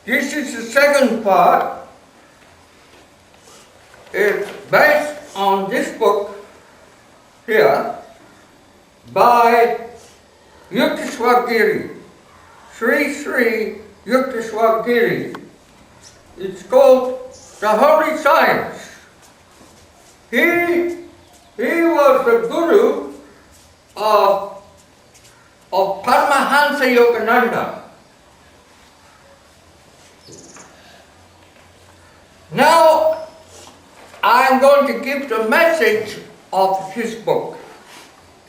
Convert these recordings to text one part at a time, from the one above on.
This is the second part. It's based on this book here by Yukteswar Giri, Sri Yukteswar Giri. It's called The Holy Science. He was the guru of Paramahansa Yogananda. Now, I'm going to give the message of his book.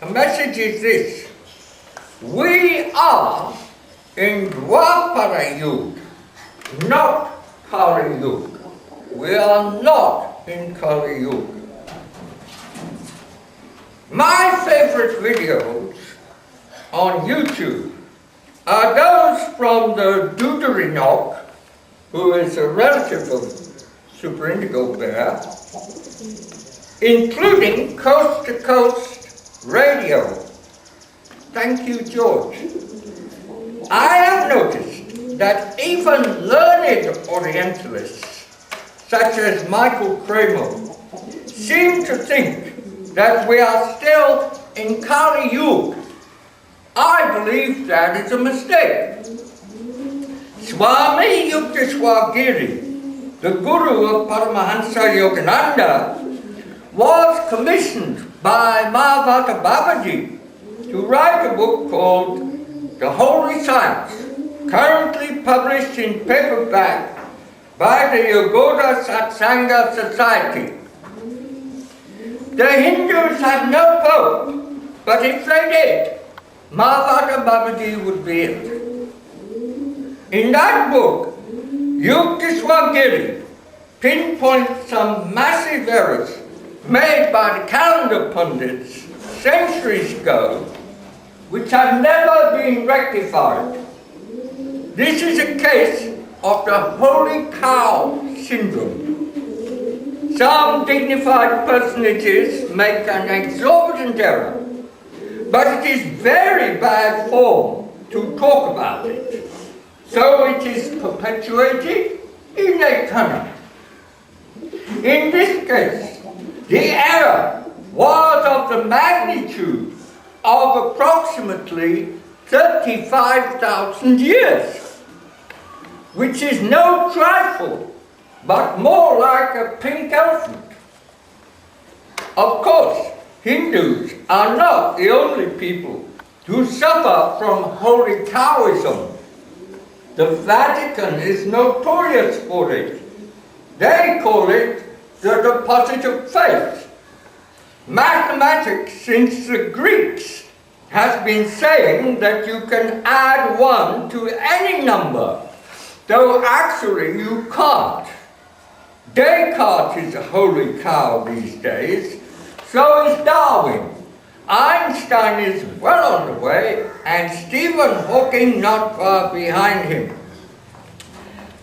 The message is this: we are in Dwapara Yug, not Kali Yug. We are not in Kali Yug. My favorite videos on YouTube are those from the Duderinock, who is a relative of Super Indigo Bear, including Coast to Coast Radio. Thank you, George. I have noticed that even learned Orientalists, such as Michael Kramer, seem to think that we are still in Kali Yug. I believe that is a mistake. Swami Yukteswar Giri, the guru of Paramahansa Yogananda, was commissioned by Mahavatar Babaji to write a book called The Holy Science, currently published in paperback by the Yogoda Satsanga Society. The Hindus have no pope, but if they did, Mahavatar Babaji would be it. In that book, Yukteswar Giri pinpoints some massive errors made by the calendar Pandits centuries ago, which have never been rectified. This is a case of the holy cow syndrome. Some dignified personages make an exorbitant error, but it is very bad form to talk about it. So it is perpetuated in eternity. In this case, the error was of the magnitude of approximately 35,000 years, which is no trifle, but more like a pink elephant. Of course, Hindus are not the only people who suffer from holy Taoism. The Vatican is notorious for it. They call it the deposit of faith. Mathematics, since the Greeks, has been saying that you can add 1 to any number, though actually you can't. Descartes is a holy cow these days, so is Darwin. Einstein is well on the way, and Stephen Hawking not far behind him.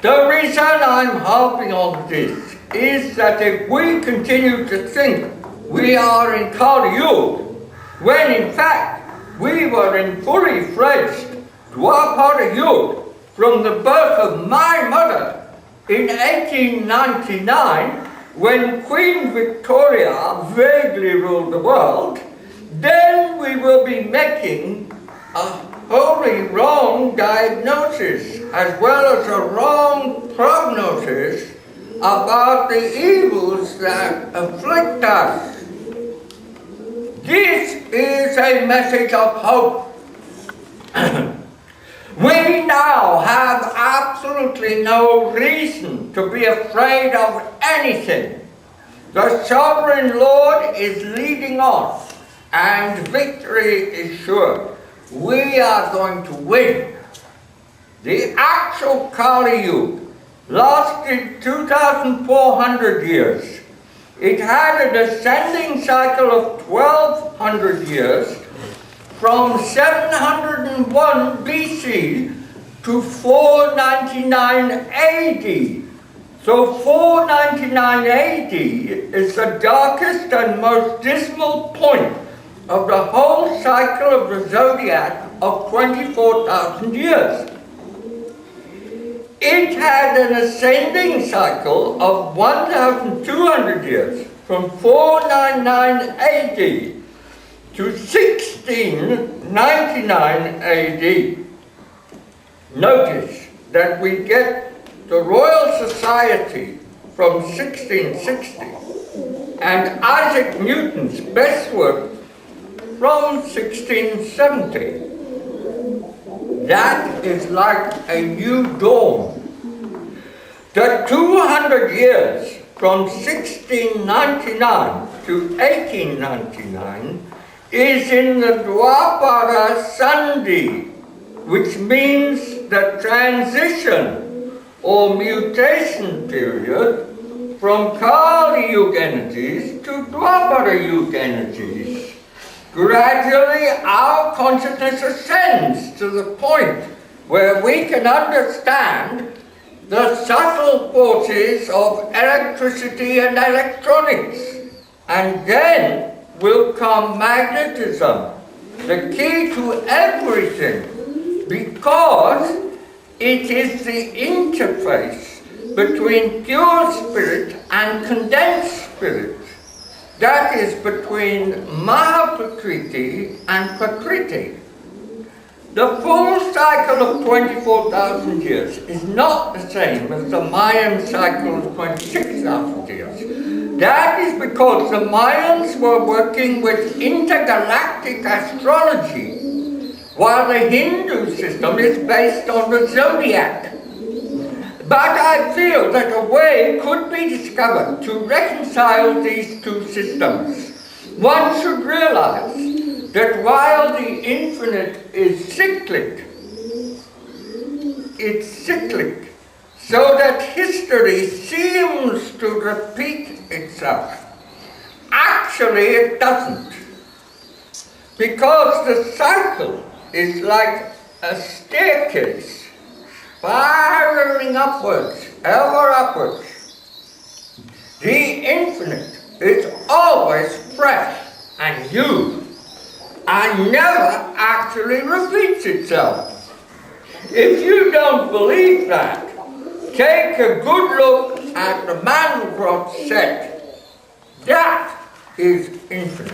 The reason I'm harping on this is that if we continue to think we are in Kali Yug, when in fact we were in fully fledged Dwapara Yug from the birth of my mother in 1899, when Queen Victoria vaguely ruled the world, then we will be making a wholly wrong diagnosis as well as a wrong prognosis about the evils that afflict us. This is a message of hope. We now have absolutely no reason to be afraid of anything. The Sovereign Lord is leading on, and victory is sure. We are going to win. The actual Kali Yug lasted 2,400 years. It had a descending cycle of 1,200 years, from 701 BC to 499 AD. So 499 AD is the darkest and most dismal point of the whole cycle of the zodiac of 24,000 years. It it had an ascending cycle of 1,200 years, from 499 AD to 1699 AD. Notice that we get the Royal Society from 1660 and Isaac Newton's best work from 1670. That is like a new dawn. The 200 years from 1699 to 1899 is in the Dwapara Sandhi, which means the transition or mutation period from Kali Yug energies to Dwapara Yug energies. Gradually, our consciousness ascends to the point where we can understand the subtle forces of electricity and electronics. And then will come magnetism, the key to everything, because it is the interface between pure spirit and condensed spirit. That is between Mahaprakriti and Prakriti. The full cycle of 24,000 years is not the same as the Mayan cycle of 26,000 years. That is because the Mayans were working with intergalactic astrology, while the Hindu system is based on the zodiac. But I feel that a way could be discovered to reconcile these two systems. One should realize that while the infinite is cyclic, it's cyclic, so that history seems to repeat itself. Actually, it doesn't, because the cycle is like a staircase, spiraling upwards, ever upwards. The infinite is always fresh and new, and never actually repeats itself. If you don't believe that, take a good look at the Mandelbrot set. That is infinite.